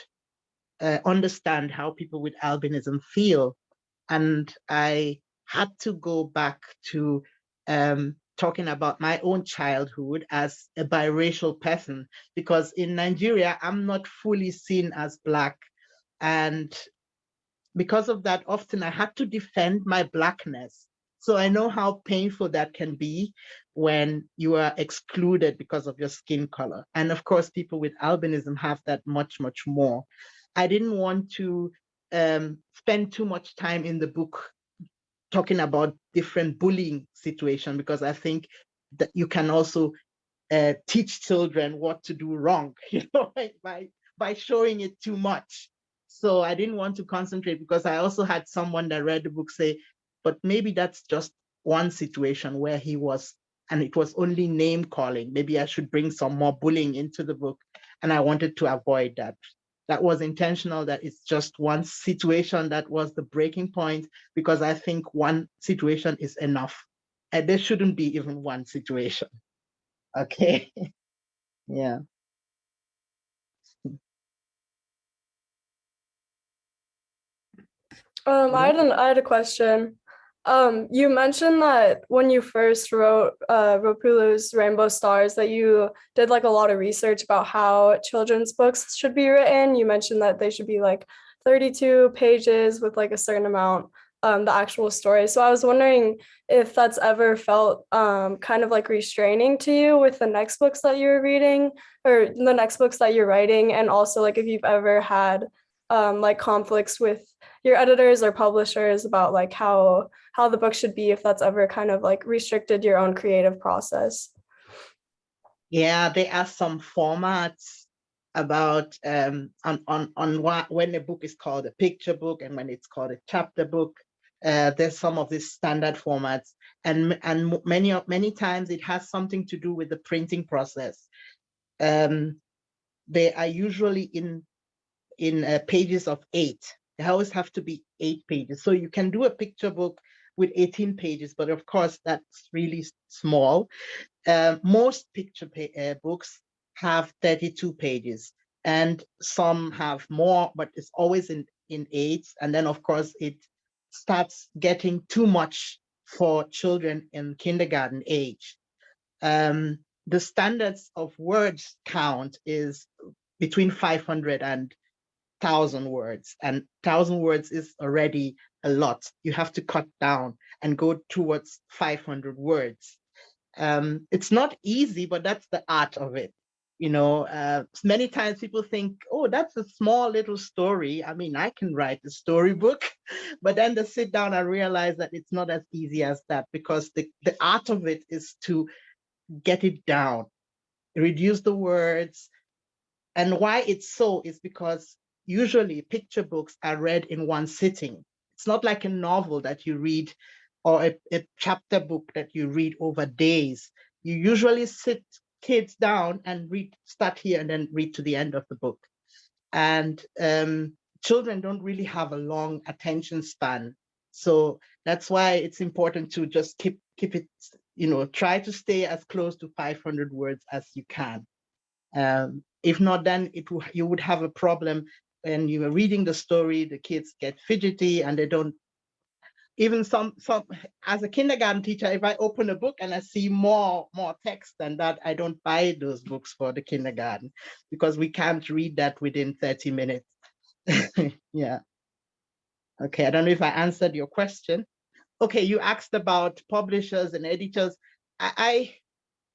understand how people with albinism feel? And I had to go back to talking about my own childhood as a biracial person, because in Nigeria, I'm not fully seen as Black. And because of that, often I had to defend my Blackness. So I know how painful that can be when you are excluded because of your skin color. And of course, people with albinism have that much, much more. I didn't want to spend too much time in the book talking about different bullying situations, because I think that you can also teach children what to do wrong, by showing it too much. So I didn't want to concentrate, because I also had someone that read the book say, but maybe that's just one situation where he was, and it was only name calling. Maybe I should bring some more bullying into the book. And I wanted to avoid that. That was intentional, that it's just one situation that was the breaking point, because I think one situation is enough. And there shouldn't be even one situation. Okay. Yeah. I had a question. You mentioned that when you first wrote Rapulu's Rainbow Stars, that you did like a lot of research about how children's books should be written. You mentioned that they should be like 32 pages with like a certain amount, the actual story. So I was wondering if that's ever felt kind of like restraining to you with the next books that you're reading or the next books that you're writing, and also like if you've ever had like conflicts with your editors or publishers about like how the book should be, if that's ever kind of like restricted your own creative process. Yeah, there are some formats about on what, when a book is called a picture book and when it's called a chapter book. There's some of these standard formats, and many times it has something to do with the printing process. They are usually in pages of 8. They always have to be 8 pages. So you can do a picture book with 18 pages, but of course that's really small. Most picture books have 32 pages, and some have more, but it's always in 8. And then of course it starts getting too much for children in kindergarten age. The standards of words count is between 500 and 1,000 words, and 1,000 words is already a lot. You have to cut down and go towards 500 words. It's not easy, but that's the art of it. Many times people think, oh, that's a small little story. I mean, I can write a storybook, but then they sit down and realize that it's not as easy as that, because the art of it is to get it down, reduce the words. And why it's so is because usually picture books are read in one sitting. It's not like a novel that you read, or a chapter book that you read over days. You usually sit kids down and start here and then read to the end of the book. And children don't really have a long attention span. So that's why it's important to just keep it, try to stay as close to 500 words as you can. If not, then you would have a problem when you are reading the story. The kids get fidgety and they don't. Even some as a kindergarten teacher, if I open a book and I see more text than that, I don't buy those books for the kindergarten, because we can't read that within 30 minutes. Yeah. Okay, I don't know if I answered your question. Okay, you asked about publishers and editors.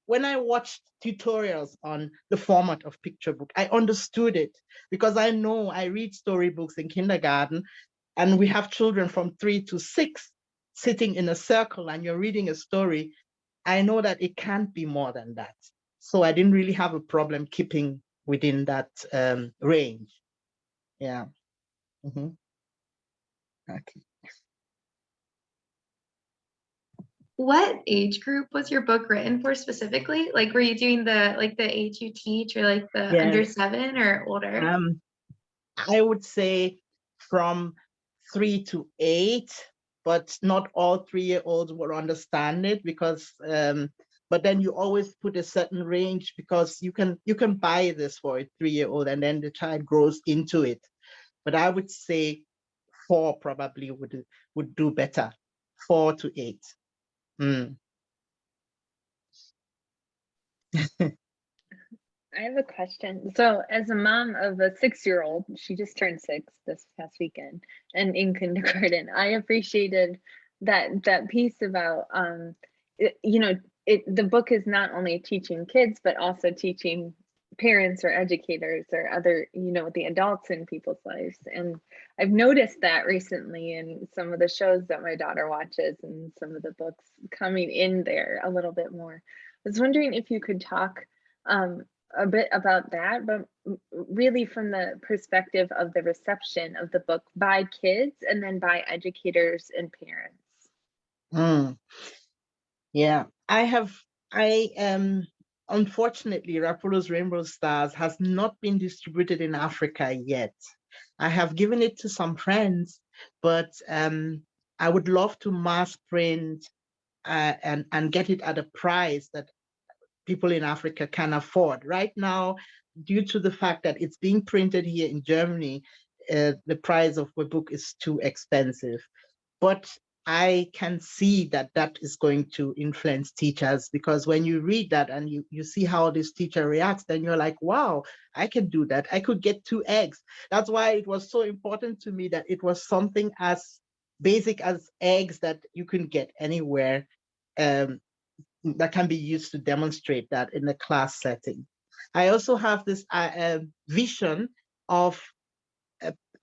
When I watched tutorials on the format of picture book, I understood it, because I know I read storybooks in kindergarten, and we have children from 3 to 6 sitting in a circle and you're reading a story. I know that it can't be more than that. So I didn't really have a problem keeping within that range. Yeah. Mm-hmm. Okay. What age group was your book written for specifically? Like, were you doing the age you teach, or like the under 7 or older? I would say from 3 to 8, but not all 3-year-olds will understand it, because but then you always put a certain range, because you can buy this for a 3-year-old and then the child grows into it. But I would say 4 probably would do better. 4 to 8. I have a question. So, as a mom of a 6-year-old, she just turned 6 this past weekend, and in kindergarten, I appreciated that piece about the book is not only teaching kids but also teaching parents or educators or other the adults in people's lives. And I've noticed that recently in some of the shows that my daughter watches and some of the books coming in there a little bit more. I was wondering if you could talk a bit about that, but really from the perspective of the reception of the book by kids and then by educators and parents. Yeah, I am, unfortunately, Rapulu's Rainbow Stars has not been distributed in Africa yet. I have given it to some friends, but I would love to mass print and get it at a price that people in Africa can afford. Right now, due to the fact that it's being printed here in Germany, the price of the book is too expensive. But I can see that that is going to influence teachers, because when you read that and you see how this teacher reacts, then you're like, wow, I can do that. I could get 2 eggs. That's why it was so important to me that it was something as basic as eggs that you can get anywhere, that can be used to demonstrate that in a class setting. I also have this vision of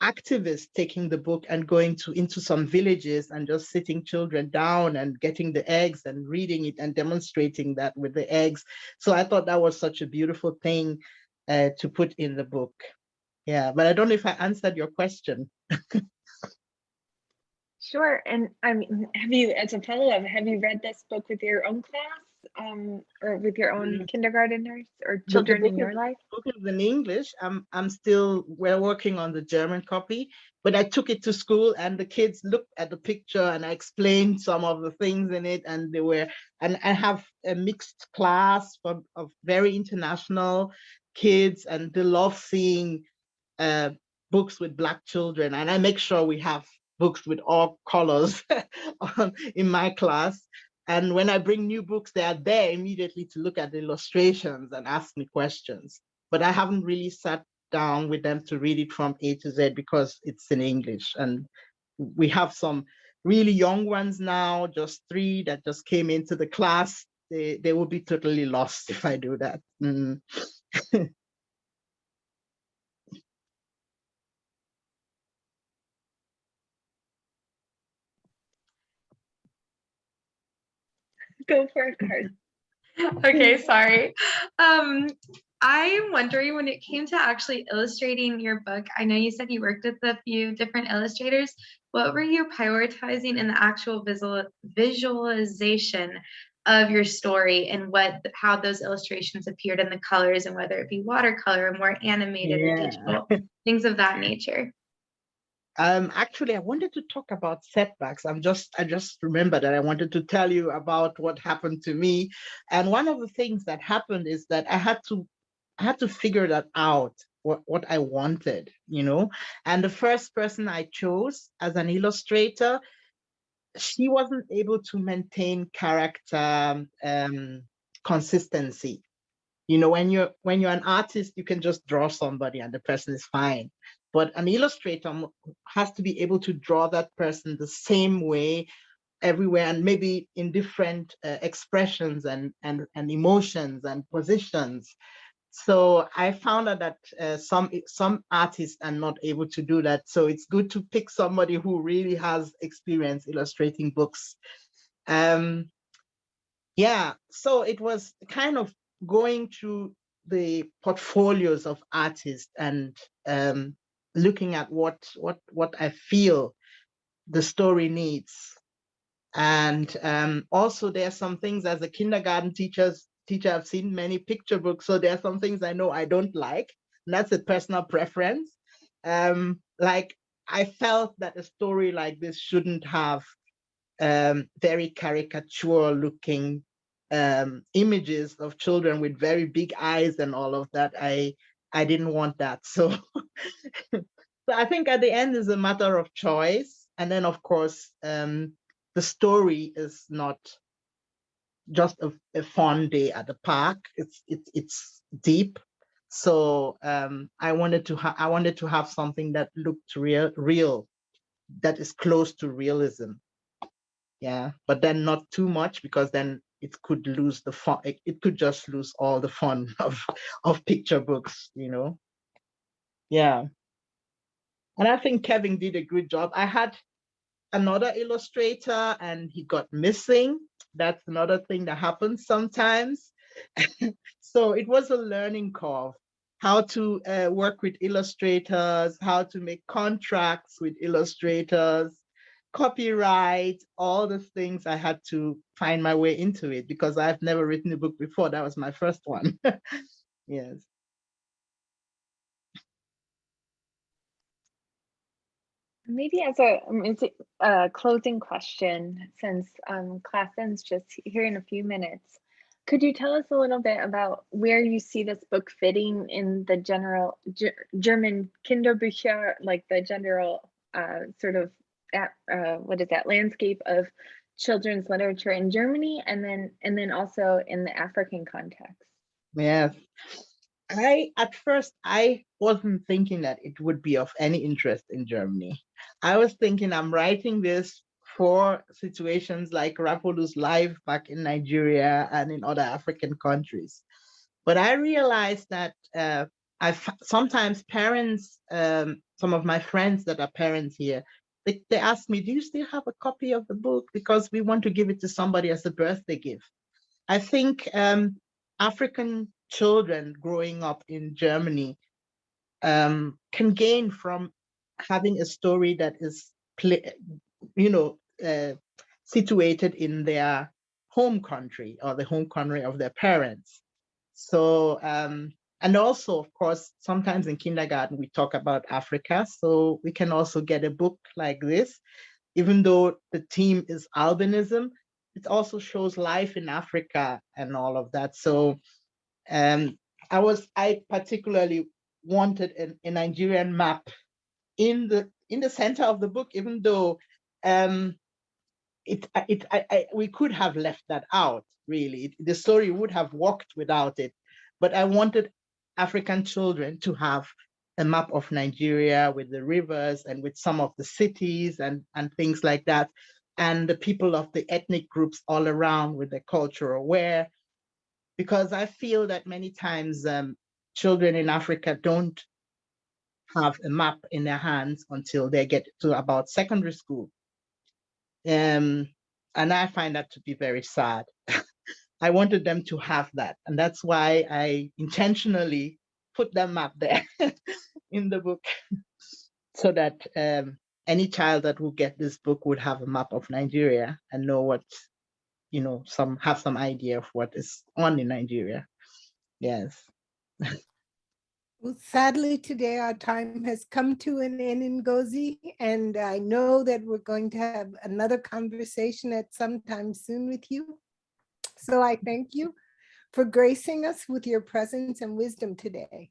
activists taking the book and going into some villages and just sitting children down and getting the eggs and reading it and demonstrating that with the eggs. So I thought that was such a beautiful thing to put in the book. Yeah, but I don't know if I answered your question. Sure. And I mean, have you, as a follow-up, have you read this book with your own class, or with your own kindergarteners or children in your life? The book is in English. We're working on the German copy, but I took it to school and the kids looked at the picture and I explained some of the things in it, and I have a mixed class of very international kids, and they love seeing books with Black children, and I make sure we have books with all colors in my class. And when I bring new books, they are there immediately to look at the illustrations and ask me questions. But I haven't really sat down with them to read it from A to Z because it's in English. And we have some really young ones now, just 3 that just came into the class. They will be totally lost if I do that. Go for it, Carson. Okay, sorry. I'm wondering, when it came to actually illustrating your book, I know you said you worked with a few different illustrators. What were you prioritizing in the actual visualization of your story, and how those illustrations appeared in the colors, and whether it be watercolor or more animated or digital, things of that nature? Actually, I wanted to talk about setbacks. I just remembered that I wanted to tell you about what happened to me. And one of the things that happened is that I had to figure that out, what I wanted, And the first person I chose as an illustrator, she wasn't able to maintain character consistency. When you're an artist, you can just draw somebody and the person is fine. But an illustrator has to be able to draw that person the same way everywhere, and maybe in different expressions and emotions and positions. So I found out that some artists are not able to do that. So it's good to pick somebody who really has experience illustrating books. Yeah, so it was kind of going through the portfolios of artists and looking at what I feel the story needs. And also there are some things, as a kindergarten teacher, I've seen many picture books, so there are some things I know I don't like, and that's a personal preference. Like, I felt that a story like this shouldn't have very caricature looking images of children with very big eyes and all of that. I didn't want that. So, so I think at the end is a matter of choice. And then, of course, the story is not just a fun day at the park. It's deep. So I wanted to have something that looked real, that is close to realism. Yeah, but then not too much, because then it could lose the fun. It could just lose all the fun of picture books, you know. Yeah, and I think Kevin did a good job. I had another illustrator and he got missing. That's another thing that happens sometimes. So it was a learning curve, how to work with illustrators, how to make contracts with illustrators, copyright, all the things. I had to find my way into it because I've never written a book before. That was my first one. Yes. Maybe as a closing question, since class ends just here in a few minutes, could you tell us a little bit about where you see this book fitting in the general German Kinderbücher, like the general sort of what is that, landscape of children's literature in Germany, and then also in the African context? Yes. At first I wasn't thinking that it would be of any interest in Germany. I was thinking I'm writing this for situations like Rapulu's life back in Nigeria and in other African countries. But I realized that sometimes parents, some of my friends that are parents here, they ask me, do you still have a copy of the book? Because we want to give it to somebody as a birthday gift. I think African children growing up in Germany can gain from having a story that is, situated in their home country or the home country of their parents. So, and also, of course, sometimes in kindergarten we talk about Africa. So we can also get a book like this, even though the theme is albinism. It also shows life in Africa and all of that. So I particularly wanted a Nigerian map in the center of the book, even though we could have left that out. Really, the story would have worked without it. But I wanted African children to have a map of Nigeria with the rivers and with some of the cities and things like that, and the people of the ethnic groups all around with the cultural wear. Because I feel that many times children in Africa don't have a map in their hands until they get to about secondary school. And I find that to be very sad. I wanted them to have that. And that's why I intentionally put the map there in the book, so that any child that will get this book would have a map of Nigeria and know what, have some idea of what is on in Nigeria. Yes. Well, sadly, today our time has come to an end in Ngozi, and I know that we're going to have another conversation at some time soon with you. So I thank you for gracing us with your presence and wisdom today.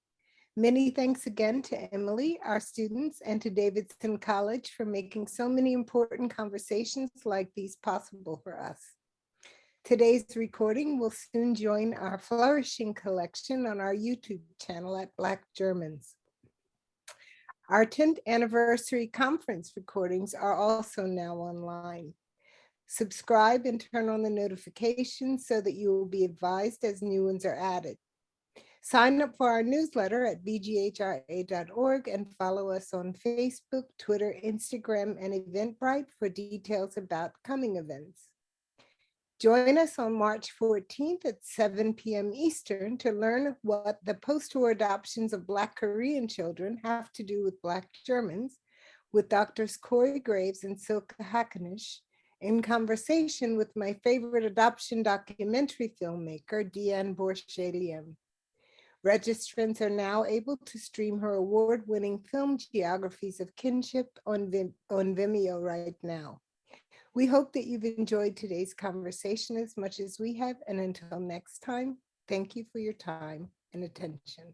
Many thanks again to Emily, our students, and to Davidson College for making so many important conversations like these possible for us. Today's recording will soon join our flourishing collection on our YouTube channel at Black Germans. Our 10th anniversary conference recordings are also now online. Subscribe and turn on the notifications so that you will be advised as new ones are added. Sign up for our newsletter at bghra.org and follow us on Facebook, Twitter, Instagram, and Eventbrite for details about coming events. Join us on March 14th at 7 p.m. Eastern to learn what the post-war adoptions of Black Korean children have to do with Black Germans with Drs. Corey Graves and Silke Hackenisch, in conversation with my favorite adoption documentary filmmaker, Deanne Borchelian. Registrants are now able to stream her award-winning film Geographies of Kinship on Vimeo right now. We hope that you've enjoyed today's conversation as much as we have, and until next time, thank you for your time and attention.